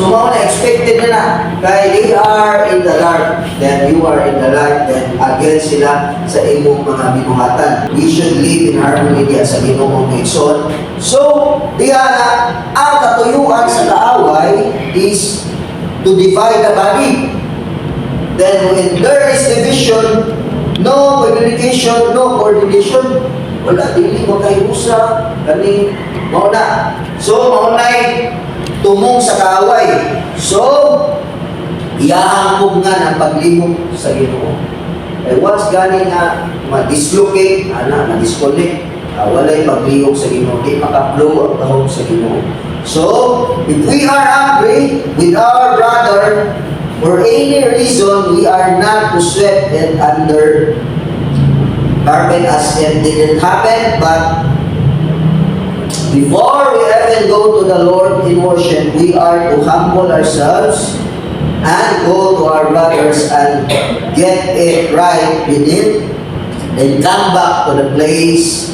So mga expected na kaya they are in the dark, then you are in the light, then against sila sa imong mga binuhatan. We should live in harmony diya sa Ginoong Igsoon. So, diya na ang katuyuan sa kaaway is to divide the body. Then when there is division, no communication, no coordination, wala, dili mo kayo usa, kani, mauna. So, maunay, tumong sa kaaway. So, iahangkog nga ng paglihok sa Ginoo. Eh, once gani nga, ma-dislocate, ma-disconnect, walay paglihok sa Ginoo, di makaplow ang tahong sa Ginoo. So, if we are angry with our brother, for any reason, we are not to sweep it under carpet as it didn't happen, but before we even go to the Lord in worship, we are to humble ourselves and go to our brothers and get it right with Him, then come back to the place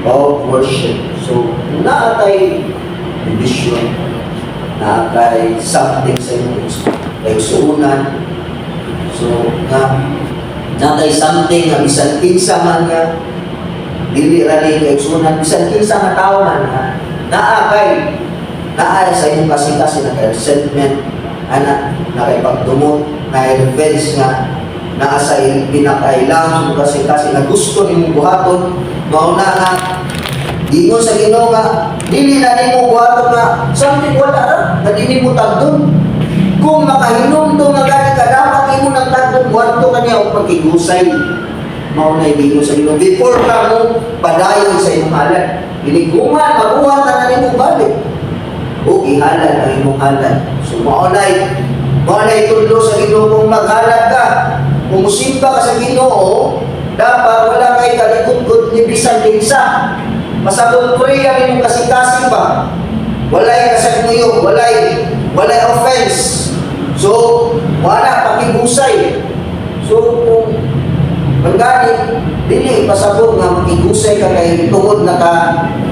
of worship. So, naatay division, naatay something sa inyo, like suunan. So, naatay something na bisan kinsa man nga, dili rali kay sunan bisan kinsa nga tawo man naakay sa imong kasi na resentment ana nakay pagdumot na revenge nga naa sa pinakailang kasi na gusto nimong buhaton mauna nga di mo sa Ginoo nga dili na nimo buhaton nga something wala ra na dili mo tagdon kung makahinumdum nga gani ka dapat imo nang tagdon buhaton kaniya og pagkigusay mauna ibig mo sa Ginoo before ka mo padayon sa imong halad. Biniguman, mabuhat na nimo balik. O ihalad ang imong halad. So maunay tudlo sa Ginoo kung maghalad ka. Kung musimba ka sa Ginoo, dapat wala kay kalikod-kod ni bisan kinsa. Masabot pray ang imong kasing-kasing ba? Walay kasagmuyo, walay offense. So wala pakibusay. So kung pagganit, dili ipasabot nga makigusay ka kay tungod nakasala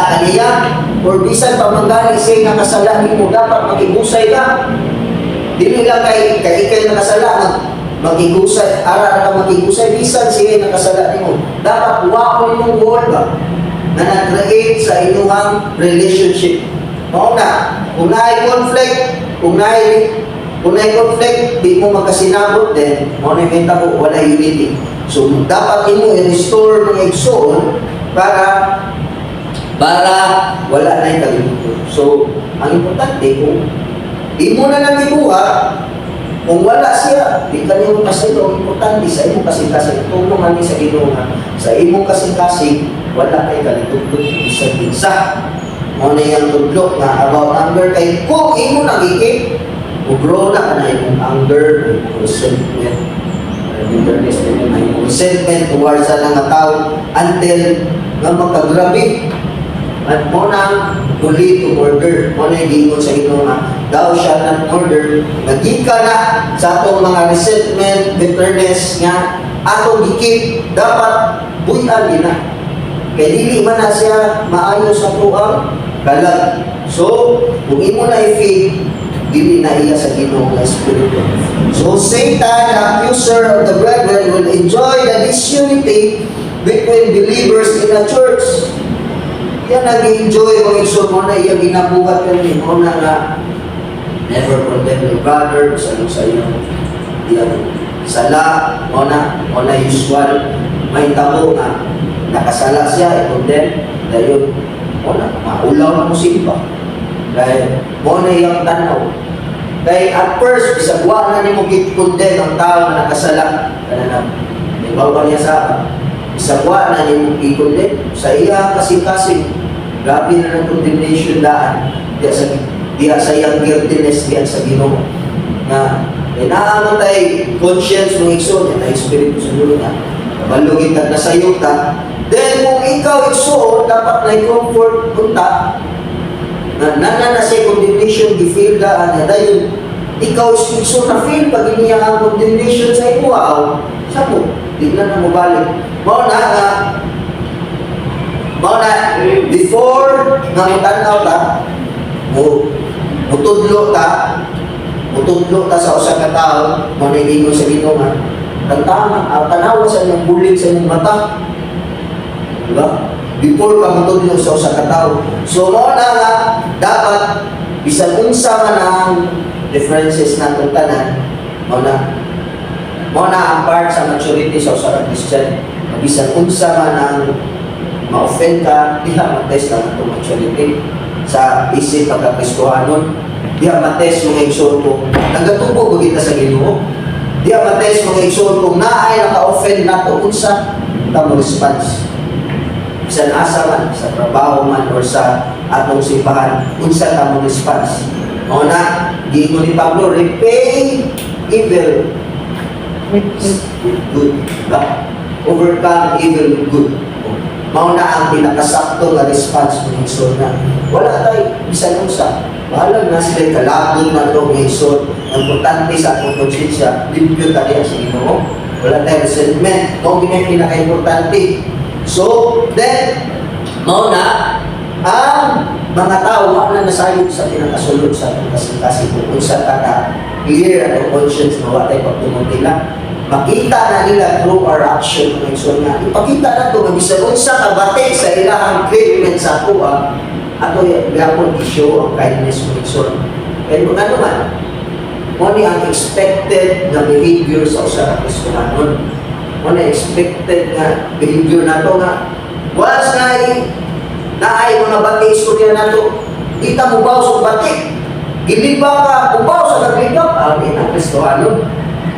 kaniya or bisan pa manggali siya nakasala nimo dapat makigusay ka. Dili lang kay ikay nakasala makigusay, ara ka makigusay bisan siya nakasala nimo. Dapat waon imong goal ba na nag-create sa inyong relationship. Mao na, kung naay conflict, kung naay conflict, di mo magkasinabot din, monumenta ko, wala unity. So, dapat mo i-restore ng igsoon para wala na yung kalimutan. So, ang importante, kung di mo na lang ibuha, kung wala siya, di ka niyo kasi ang importante sa imong kasing-kasing. Tulungan ni sa Ginoo nga, sa imong kasing-kasing, wala kay kalimutan, isa-isa. Mo na yung tudlo nga about anger kay kung imo nagiging grow na ka na yung anger, yung resentment, bitterness, yung resentment towards sa mga tao until nga magkagrabe. At mo na huli to murder. Mo na yung sa Ginoo nga, thou shalt not murder. Nagika na sa atong mga resentment, bitterness nga, atong gikip, dapat buyan din na. Kaya dili man na siya maayo sa tuang kalag. So, kung imo na i-feed, dili na iya sa Ginoo nga Espiritu. So Satan, the accuser of the brethren, will enjoy the disunity between believers in a church. Yan nag-enjoy mo igsoon mo na iya ginabuhat ka ni mo na nga never condemn your brother sa iyong sala mo na usual may tabo nga nakasala siya i-condemn dayon mo na maulaw na mo simpa. Dahil mo na iyang tanaw. Dahil at first, isagwa na ni mo git-condemn ang tao na nakasala. Ibawa niya sa isagwa na ni mo git-condemn. Sa iya kasing-kasing, grabe na ng condemnation daan. Diya sa iyang guiltiness, diya sa Ginoo. Na naamatay conscience mo igsoon, na Espiritu sa dulo na. Balugin ka na sa yuta. Then kung ikaw igsoon, dapat na i-comfort punta. Na sa condemnation gi-feel daan na dayon ikaw so na feel pag iniya ang condemnation sa imo sa mo di na mo balik mao na nga Mao na, before nga mutanaw ta, mutudlo ta sa usa ka tawo, mo na gingon sa Ginoo nga, tanawa sa inyong bulig sa inyong mata. Diba? Before ka mutudlo sa usa ka tawo. So mao na nga dapat bisan unsa man ang differences natong tanan, mao na ang part sa maturity sa usa ka Christian. Bisan unsa man ang ma-offend ka, diha matest lang itong maturity sa isip pagka-Kristohanon. Diha matest mga igsoon ko, nagatubo ba kita sa Ginoo? Diha matest mga igsoon ko, naay naka-offend na ito, unsa tamo response. Bisan asa man, sa trabaho man, or sa atong simbahan, unsa tamo response. O na, giingon ni Pablo, repay evil with good. Overcome evil with good. Mao na ang pinakasakto nga response ng Igsoon na wala tayo bisan unsa. Bahala na sila kalabot na ito ng Igsoon. Ang importante sa atong konsensya, limpyo tayo sa Ginoo. Wala tayo resentment. Mao gina pinaka-importante. So, then, mao na ang mga tao na nasayod sa pinakasulod sa atong kasing-kasing kung unsa ka clear atong conscience na wala tayo pagtumunti lang. Makita na nila through our action ng Igsoon nga. Ipakita na ito, mabisan unsa kabate sa ilahang treatment sa kuha, ato yapon i-show ang kindness ng Igsoon. Kaya kung ano man, muna ang expected na behavior sa usa ka Kristohanon. Muna expected na behavior na ito nga. Once naay mga bati istorya na ito, di ta mubaw sa bati. Giliba ka, mubaw sa naglibak, amin ang Kristohanon.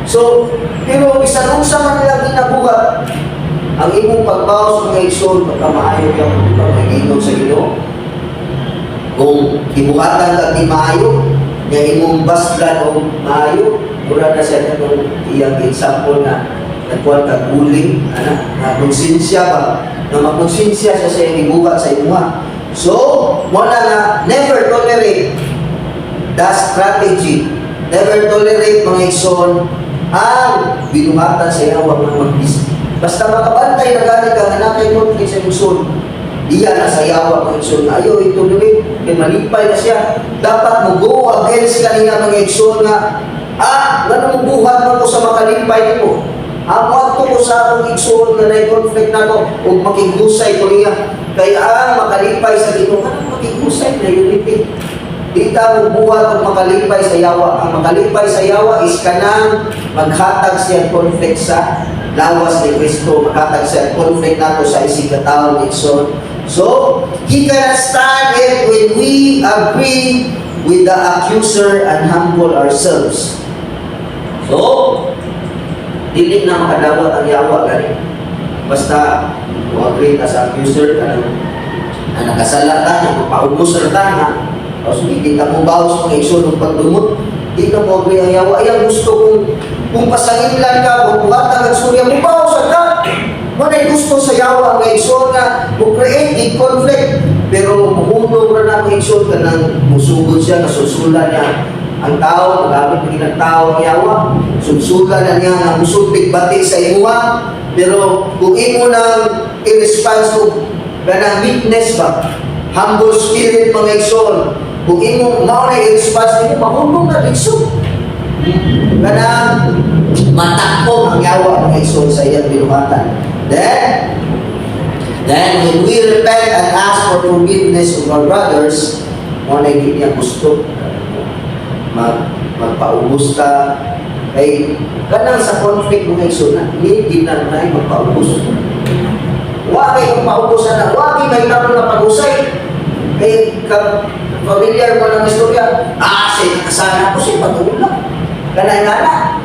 So, pero bisan unsa man nila ginabuhat, ang imong pagbawas mga Igsoon, pagkamaayo ka pagkaginom sa Ginoo. Kung ibuhatan ka di maayo, nga imong baslan o maayo, mura na siya itong iyang example na nagkuhan ka guling, na konsensya ba, na makonsensya siya sa iyong ibuhat sa imuha. So, wala na, never tolerate the strategy, never tolerate mga Igsoon, ang binuhatan sa iyawang ng magbis. Basta makabantay na gani ka, nakay mo sa Igsoon. Iya na sa iyawang mga Igsoon na ayaw ito doon, may malipay na siya. Dapat mo go against kanina mga Igsoon nga, ganun mo buhat mo ko sa makalimpay ko. Amot ko sa akong Igsoon na na-conflict na ko, o makigusay ko niya. Kaya ang makalipay sa Ginoo, anong makigusay na unity? Di ta mo buhat o makalipay sa yawa. Ang makalipay sa yawa is kanang maghatag siya conflict sa lawas ni Kristo. Maghatag siya conflict nato sa isig katawang Igsoon. So, he cannot stand it when we agree with the accuser and humble ourselves. So, dili na makadawat ang yawa gani. Basta, kung agree ka sa accuser, kanang nakasala ta, nagpaubos na ta, so, hindi ka mo bawas mga Igsoon ng pagdumot. Hindi ka mo agree ang yawa. Ayaw gusto kung pasangilan ka, kung buhatan ng surya, mo bawas ka. Manay gusto sa yawa ang Igsoon na mo-create a conflict. Pero muhunog na ng Igsoon ka nang musugod siya, nasusulan niya. Ang tao, magamit ng ilang tao ang yawa, susulan na niya na musulpig bati sa imuha. Pero kung imo nang i-response mo, ganang weakness ba? Humble spirit mga Igsoon. Kung imo mao na i-response mo, mahulong na Igsoon. Ganang matakbo ang yawa mga Igsoon sa iyang binuhatan. Then when we repent and ask for forgiveness of our brothers, mo na hindi niya gusto magpaubos ka. Kay kanang sa conflict mga Igsoon na hindi na na magpaubos. Huwag kayo magpaubos na, huwag kayo may tapon na pag-usay. Kay familiar mo ng istorya, sana ko siya pag-ulang. Kanay-ngana,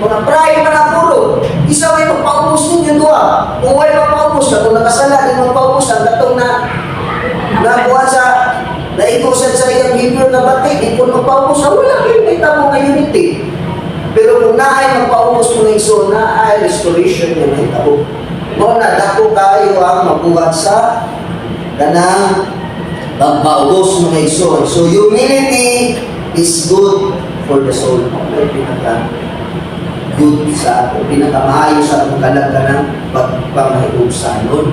mga pray man ang puro, isa may magpaubos ninyo doa. Kung may magpaubos ka, kung nakasala, yung magpaubos ka, katong nakuha sa naikusan sa iyang behavior na bati, di po magpaubos ka, wala kayo may tamo ng unity. Pero kung naay magpaubos mo ng Igsoon, naay restoration niya may tamo. Mo na dako kayo ang mabuhat sa kanang pagpaubos mga Igsoon. So humility is good for the soul. May pinaka-good sa ato, pinaka-maayo sa atong kalagkanang pagpamahiubsanon.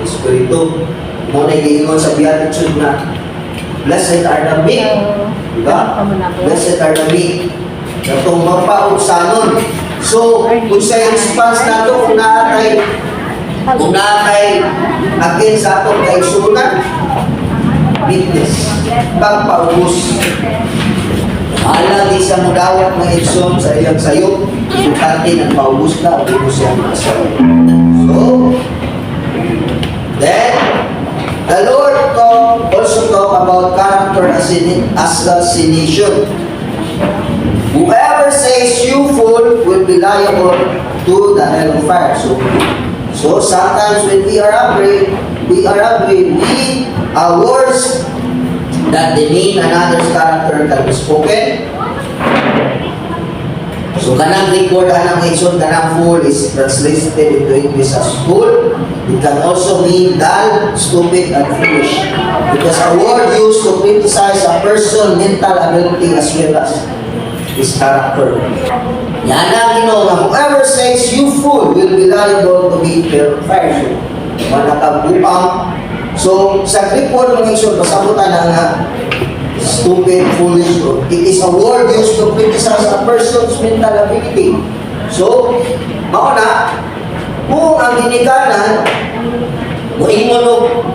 Espiritu. mo na giingon sa Beatitude na blessed are the meek, di ba? Blessed are the meek. Katong mapaugsanon. So, kung sa response nato, kung naatay again sa atong kaigsunan, meekness, pagpaubos. Alam di sa mudawat ng igsoon sa iyang sayo, importante ng paubos na, ubos siya mga sayo. So, then, the Lord also talk about character assassination. Whoever says you fool will be liable to the hell of fire. So sometimes when we are angry with words that demean another's character can be spoken. So kanang record anang igsoon kanang fool is translated into English as fool. It can also mean dull, stupid, and foolish. Because a word used to criticize a person's mental ability as well as his character. Yan ang ginoo, whoever says you fool will be liable to be fired. Manakabupang. So, sa Greek word mga igsoon, pasabutan na nga stupid, foolish. It is a word used to criticize a person's mental ability. So, mauna, kung ang ginikanan, mo imunog,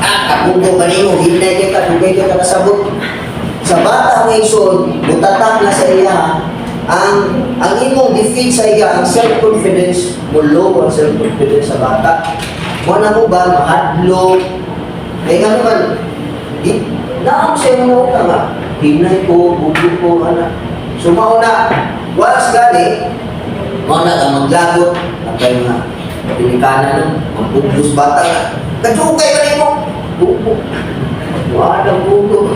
kapugo ka ninyo, hinay ka, dugay ka kasabot. Sa bata ng igsoon, mutatak na sa iya, ang imong defeat sa iya, ang self-confidence, mulo ang self-confidence sa bata. Muna mo ba, mahadlo, eh nga naman, naam siya mo ka nga, hinay ko, bugo ko, anak. So mauna, once gani, mauna ka maglagot, ang kayo nga, pinikanan ng magbublos bata nga, kajukay ka rin mo, bugo. Wala bugo.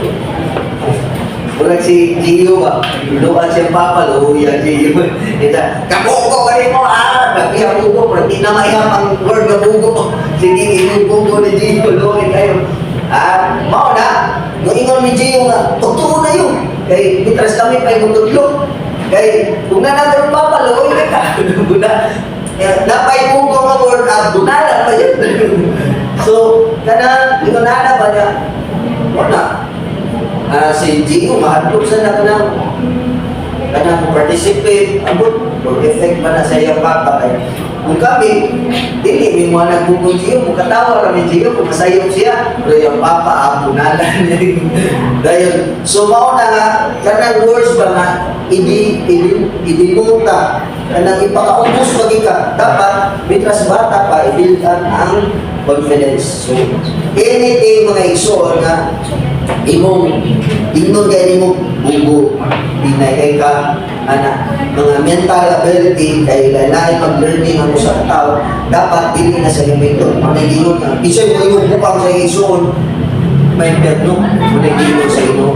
Wala si Gio ba? Luan siyang papa, luhuya Gio. Ita, kabugo ka rin mo, Nabiya bugo, hindi na mayam ang word na bugo. Sige, inubugo ni Gio, luhin kayo. Mauna, nung ingon ni Gio nga, tugturo na yun. Kaya mitras kami pa yung tutlog. Kaya kung nanagawin papa, luhin ka. Napay bugo nga word, bunala pa yun. So, kana, ingonana ba niya? Wala. Si Gio, mahadlok sa na kanang participate, abot, effect ba na sa iyang papa kay kung kami, dili, may mga nagbubong Gio, mukatawa kami Gio, kung masayok siya, pero yung papa, apunalan dahil, so mauna nga, kanang words ba nga, idimuta, kanang ipakaubos pagi ka, dapat, mitras bata pa, ibildan ang confidence. So, anything mga igsoon nga, imong kaya mo bugo, pinay ka, mga mental ability, kay lalaki mag-learning ang sa tao, dapat dili na sa limito. Managilog na. Isa mo yung bukang sa igsoon, may perno, managilog sa ino.